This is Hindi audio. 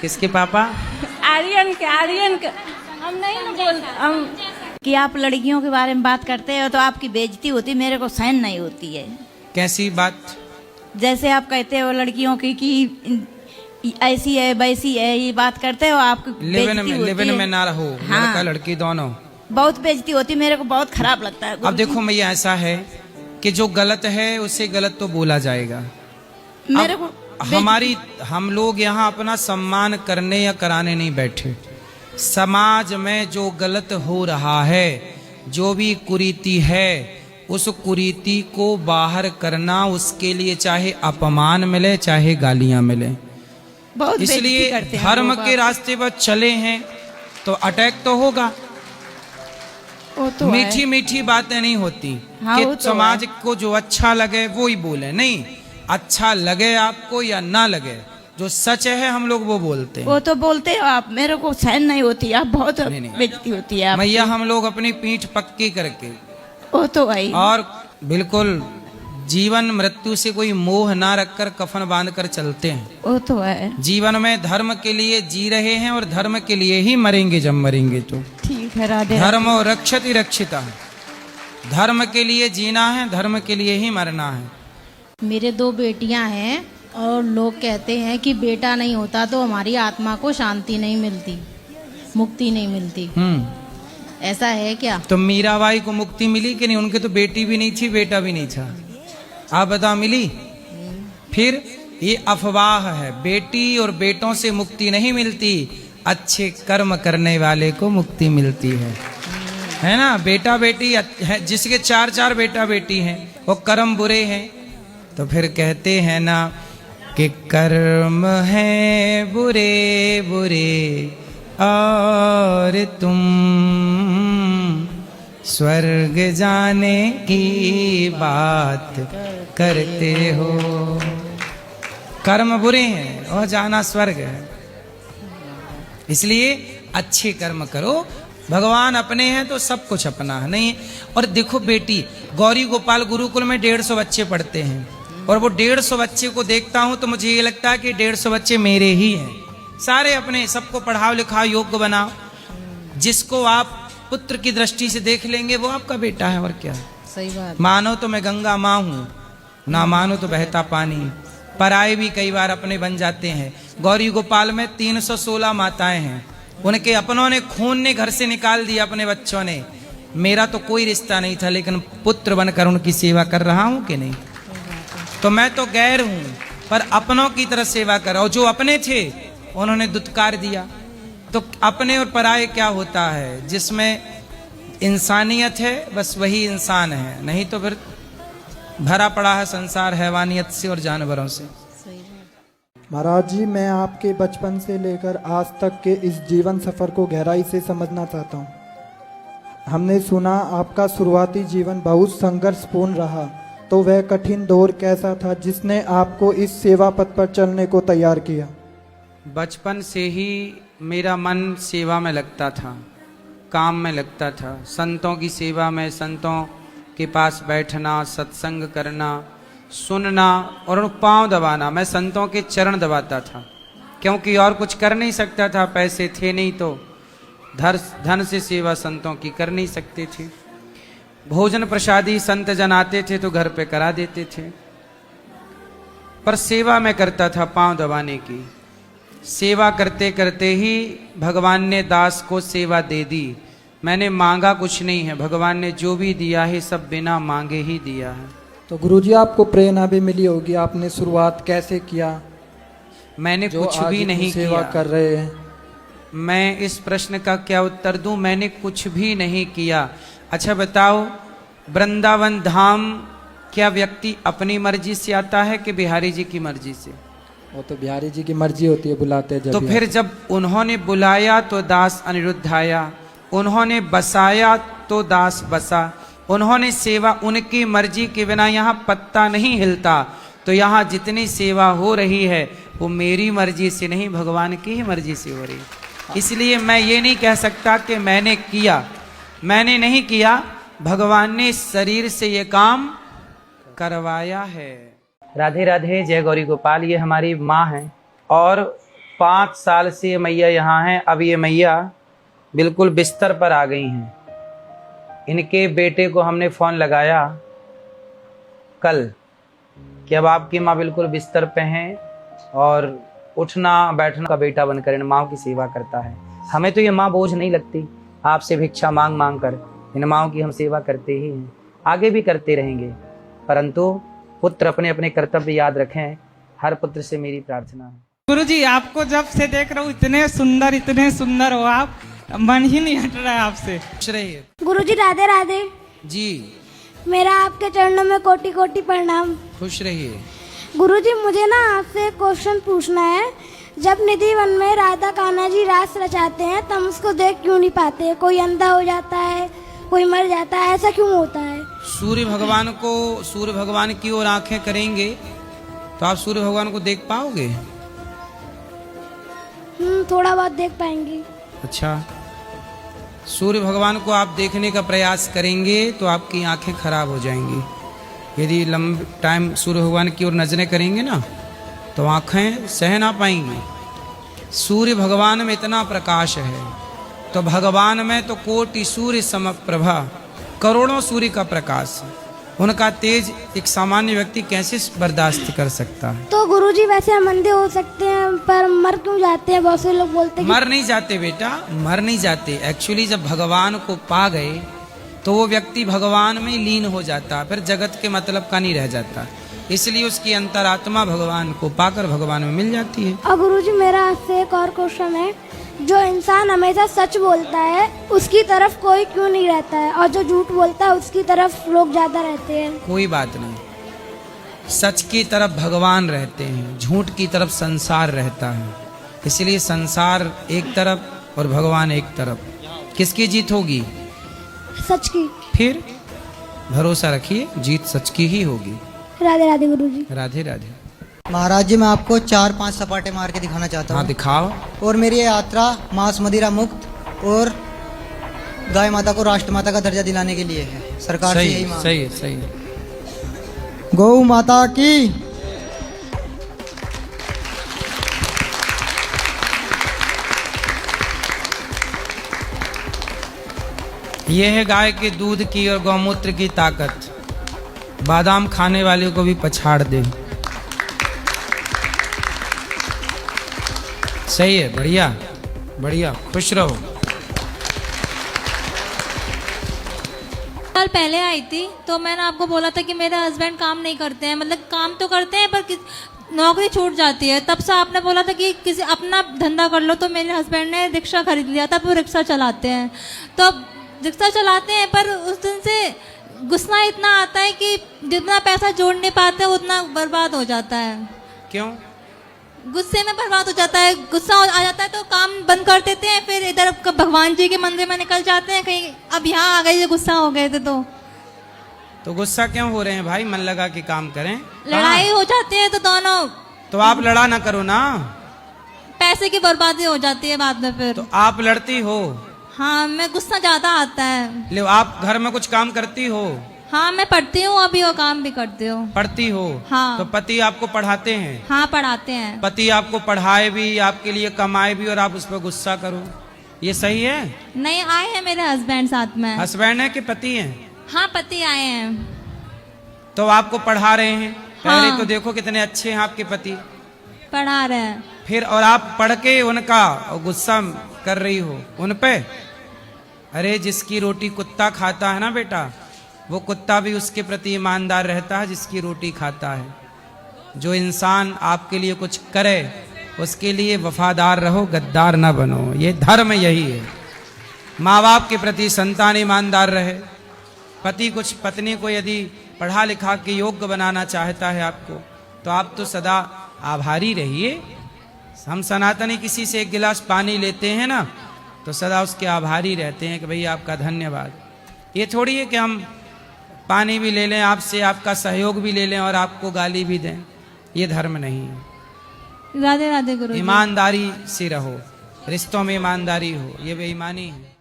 किसके पापा? आर्यन के हम नहीं ना बोल हम कि आप लड़कियों के बारे में बात करते हो तो आपकी बेइज्जती होती, मेरे को सहन नहीं होती है। कैसी बात? जैसे आप कहते हो लड़कियों की कि ऐसी है वैसी है, ये बात करते हो, आपकी लिविन में ना रहो। हाँ। लड़का लड़की दोनों। बहुत बेइज्जती होती, मेरे को बहुत खराब लगता है। अब देखो मैया, ऐसा है कि जो गलत है उसे गलत तो बोला जाएगा। मेरे को हम लोग यहाँ अपना सम्मान करने या कराने नहीं बैठे। समाज में जो गलत हो रहा है, जो भी कुरीति है, उस कुरीति को बाहर करना, उसके लिए चाहे अपमान मिले चाहे गालियां मिले। इसलिए धर्म के रास्ते पर चले हैं तो अटैक तो होगा। तो मीठी मीठी बातें नहीं होती। हाँ, कि तो समाज को जो अच्छा लगे वो ही बोले। नहीं, अच्छा लगे आपको या ना लगे, जो सच है हम लोग वो बोलते हैं। वो तो बोलते हो आप, मेरे को सहन नहीं होती, आप बहुत बेइज्जती होती है मैया। हम लोग अपनी पीठ पक्की करके, वो तो भाई, और बिल्कुल जीवन मृत्यु से कोई मोह ना रखकर कफन बांध कर चलते हैं। वो तो है। जीवन में धर्म के लिए जी रहे हैं और धर्म के लिए ही मरेंगे जब मरेंगे तो। ठीक है, राधे। धर्म रक्षति रक्षिता। धर्म के लिए जीना है, धर्म के लिए ही मरना है। मेरे 2 बेटियां हैं और लोग कहते हैं कि बेटा नहीं होता तो हमारी आत्मा को शांति नहीं मिलती, मुक्ति नहीं मिलती। ऐसा है क्या? तो मीराबाई को मुक्ति मिली कि नहीं? उनके तो बेटी भी नहीं थी, बेटा भी नहीं था। आप बताओ, मिली? फिर ये अफवाह है। बेटी और बेटों से मुक्ति नहीं मिलती, अच्छे कर्म करने वाले को मुक्ति मिलती है ना। बेटा बेटी है, जिसके 4 बेटा बेटी हैं, वो कर्म बुरे हैं तो फिर कहते हैं ना कि कर्म है बुरे बुरे और तुम स्वर्ग जाने की बात करते हो। कर्म बुरे हैं और जाना स्वर्ग है। इसलिए अच्छे कर्म करो। भगवान अपने हैं तो सब कुछ अपना है, नहीं? और देखो बेटी, गौरी गोपाल गुरुकुल में 150 बच्चे पढ़ते हैं, और वो 150 बच्चे को देखता हूं तो मुझे ये लगता है कि 150 बच्चे मेरे ही हैं। सारे अपने, सबको पढ़ाओ लिखाओ, योग्य बनाओ। जिसको आप पुत्र की दृष्टि से देख लेंगे वो आपका बेटा है, और क्या। सही बात। मानो तो मैं गंगा माँ हूं, ना मानो तो बहता पानी। पराये भी कई बार अपने बन जाते हैं। गौरी गोपाल में 316 माताएं हैं। उनके अपनों ने खून ने घर से निकाल दिया, अपने बच्चों ने। मेरा तो कोई रिश्ता नहीं था, लेकिन पुत्र बनकर उनकी सेवा कर रहा हूं कि नहीं? तो मैं तो गैर हूं, पर अपनों की तरह सेवा कर रहा हूं। जो अपने थे उन्होंने दुत्कार दिया। तो अपने और पराये क्या होता है? जिसमें इंसानियत है बस वही इंसान है, नहीं तो फिर भरा पड़ा है संसार हैवानियत से और जानवरों से। महाराज जी, मैं आपके बचपन से लेकर आज तक के इस जीवन सफर को गहराई से समझना चाहता हूँ। हमने सुना आपका शुरुआती जीवन बहुत संघर्षपूर्ण रहा, तो वह कठिन दौर कैसा था जिसने आपको इस सेवा पथ पर चलने को तैयार किया? बचपन से ही मेरा मन सेवा में लगता था, काम में लगता था। संतों की सेवा में, संतों के पास बैठना, सत्संग करना, सुनना और उन पाँव दबाना। मैं संतों के चरण दबाता था, क्योंकि और कुछ कर नहीं सकता था। पैसे थे नहीं तो धन से सेवा संतों की कर नहीं सकते थे। भोजन प्रसादी संत जन आते थे तो घर पे करा देते थे, पर सेवा में करता था पाँव दबाने की। सेवा करते करते ही भगवान ने दास को सेवा दे दी। मैंने मांगा कुछ नहीं है, भगवान ने जो भी दिया है सब बिना मांगे ही दिया है। तो गुरुजी, आपको प्रेरणा भी मिली होगी, आपने शुरुआत कैसे किया? मैंने कुछ भी नहीं सेवा किया। कर रहे हैं। मैं इस प्रश्न का क्या उत्तर दूं? मैंने कुछ भी नहीं किया। अच्छा बताओ, वृंदावन धाम क्या व्यक्ति अपनी मर्जी से आता है कि बिहारी जी की मर्जी से? वो तो बिहारी जी की मर्जी होती है, बुलाते जब। तो फिर जब उन्होंने बुलाया तो दास अनिरुद्ध आया, उन्होंने बसाया तो दास बसा। उन्होंने सेवा, उनकी मर्जी के बिना यहाँ पत्ता नहीं हिलता। तो यहाँ जितनी सेवा हो रही है वो मेरी मर्जी से नहीं, भगवान की ही मर्जी से हो रही है। इसलिए मैं ये नहीं कह सकता कि मैंने किया, मैंने नहीं किया, भगवान ने शरीर से ये काम करवाया है। राधे राधे, जय गौरी गोपाल। ये हमारी माँ हैं और 5 साल से ये मैया यहाँ हैं। अब ये मैया बिल्कुल बिस्तर पर आ गई हैं। इनके बेटे को हमने फ़ोन लगाया कल कि अब आपकी माँ बिल्कुल बिस्तर पे हैं और उठना बैठना का बेटा बनकर इन माँओं की सेवा करता है। हमें तो ये माँ बोझ नहीं लगती। आपसे भिक्षा मांग मांग कर इन माँओं की हम सेवा करते ही हैं, आगे भी करते रहेंगे। परंतु पुत्र अपने अपने कर्तव्य याद रखें। हर पुत्र से मेरी प्रार्थना है। गुरुजी, आपको जब से देख रहा हूँ इतने सुंदर हो आप, मन ही नहीं हट रहा है आपसे। खुश रहिए। गुरुजी राधे राधे। जी मेरा आपके चरणों में कोटि कोटि प्रणाम। खुश रहिए। गुरुजी, मुझे ना आपसे एक क्वेश्चन पूछना है। जब निधि वन में राधा कान्हा जी रास रचाते हैं तब उसको देख क्यों नहीं पाते? कोई अंधा हो जाता है, कोई मर जाता है, ऐसा क्यों होता है? सूर्य भगवान की ओर आंखें करेंगे तो आप सूर्य भगवान को देख पाओगे? थोड़ा बहुत देख पाएंगे। अच्छा, सूर्य भगवान को आप देखने का प्रयास करेंगे तो आपकी आंखें खराब हो जाएंगी। यदि लंबे टाइम सूर्य भगवान की ओर नजरें करेंगे ना तो आंखें सह ना पाएंगी। सूर्य भगवान में इतना प्रकाश है तो भगवान में तो कोटि सूर्य समप्रभा, करोड़ों सूर्य का प्रकाश है। उनका तेज एक सामान्य व्यक्ति कैसे बर्दाश्त कर सकता है? तो गुरुजी, वैसे हम अंधे हो सकते हैं पर मर क्यों जाते हैं? बहुत से लोग बोलते हैं मर नहीं जाते बेटा, मर नहीं जाते। एक्चुअली जब भगवान को पा गए तो वो व्यक्ति भगवान में लीन हो जाता, फिर जगत के मतलब का नहीं रह जाता। इसलिए उसकी अंतरात्मा भगवान को पाकर भगवान में मिल जाती है। और गुरुजी, मेरा आपसे एक और क्वेश्चन है। जो इंसान हमेशा सच बोलता है उसकी तरफ कोई क्यों नहीं रहता है, और जो झूठ बोलता है उसकी तरफ लोग ज्यादा रहते हैं? कोई बात नहीं, सच की तरफ भगवान रहते हैं, झूठ की तरफ संसार रहता है। इसलिए संसार एक तरफ और भगवान एक तरफ। किसकी जीत होगी? सच की। फिर भरोसा रखिए, जीत सच की ही होगी। राधे राधे गुरुजी। राधे राधे। महाराज जी, मैं आपको 4-5 सपाटे मार के दिखाना चाहता हूँ। हाँ, दिखाओ। और मेरी ये यात्रा मांस मदिरा मुक्त और गाय माता को राष्ट्रमाता का दर्जा दिलाने के लिए है। सरकार से यही मांग। सही है, सही है। गौ माता की। ये है गाय के दूध की और गौमूत्र की ताकत। बादाम खाने वाले को भी पछाड़ दे। सही है, बढ़िया बढ़िया, खुश रहो। साल पहले आई थी तो मैंने आपको बोला था कि मेरे हस्बैंड काम नहीं करते हैं, मतलब काम तो करते हैं पर नौकरी छूट जाती है। तब से आपने बोला था कि किसी अपना धंधा कर लो, तो मेरे हस्बैंड ने रिक्शा खरीद लिया था। वो रिक्शा चलाते हैं, तो रिक्शा चलाते हैं पर उस दिन से गुस्सा इतना आता है कि जितना पैसा जोड़ नहीं पाते उतना बर्बाद हो जाता है। क्यों? गुस्से में बर्बाद हो जाता है, गुस्सा आ जाता है तो काम बंद कर देते हैं, फिर इधर भगवान जी के मंदिर में निकल जाते हैं कहीं। अब यहाँ आ गए, गुस्सा हो गए थे तो गुस्सा क्यों हो रहे हैं भाई? मन लगा के काम करें। लड़ाई हो जाती है तो दोनों। तो आप लड़ा ना करो ना, पैसे की बर्बादी हो जाती है बाद में फिर। तो आप लड़ती हो। हाँ, मैं गुस्सा ज्यादा आता है। ले, आप घर में कुछ काम करती हो? हाँ, मैं पढ़ती हूँ अभी और काम भी करती हूँ। पढ़ती हो? हाँ। तो पति आपको पढ़ाते हैं? हाँ, पढ़ाते हैं। पति आपको पढ़ाए भी, आपके लिए कमाए भी और आप उस पर गुस्सा करो, ये सही है? नहीं, आए हैं मेरे हस्बैंड साथ में। हस्बैंड है कि पति हैं? हाँ, पति आए हैं। तो आपको पढ़ा रहे हैं? हाँ। पहले तो देखो कितने अच्छे हैं आपके पति, पढ़ा रहे हैं। फिर और आप पढ़ के उनका गुस्सा कर रही हो उन पे। अरे जिसकी रोटी कुत्ता खाता है ना बेटा, वो कुत्ता भी उसके प्रति ईमानदार रहता है जिसकी रोटी खाता है। जो इंसान आपके लिए कुछ करे उसके लिए वफादार रहो, गद्दार ना बनो। ये धर्म यही है। माँ बाप के प्रति संतान ईमानदार रहे। पति कुछ पत्नी को यदि पढ़ा लिखा के योग्य बनाना चाहता है आपको, तो आप तो सदा आभारी रहिए। हम सनातनी किसी से एक गिलास पानी लेते हैं ना तो सदा उसके आभारी रहते हैं कि भैया आपका धन्यवाद। ये थोड़ी है कि हम पानी भी ले लें आपसे, आपका सहयोग भी ले लें और आपको गाली भी दें। ये धर्म नहीं है। राधे राधे गुरु। ईमानदारी से रहो, रिश्तों में ईमानदारी हो, ये बेईमानी है।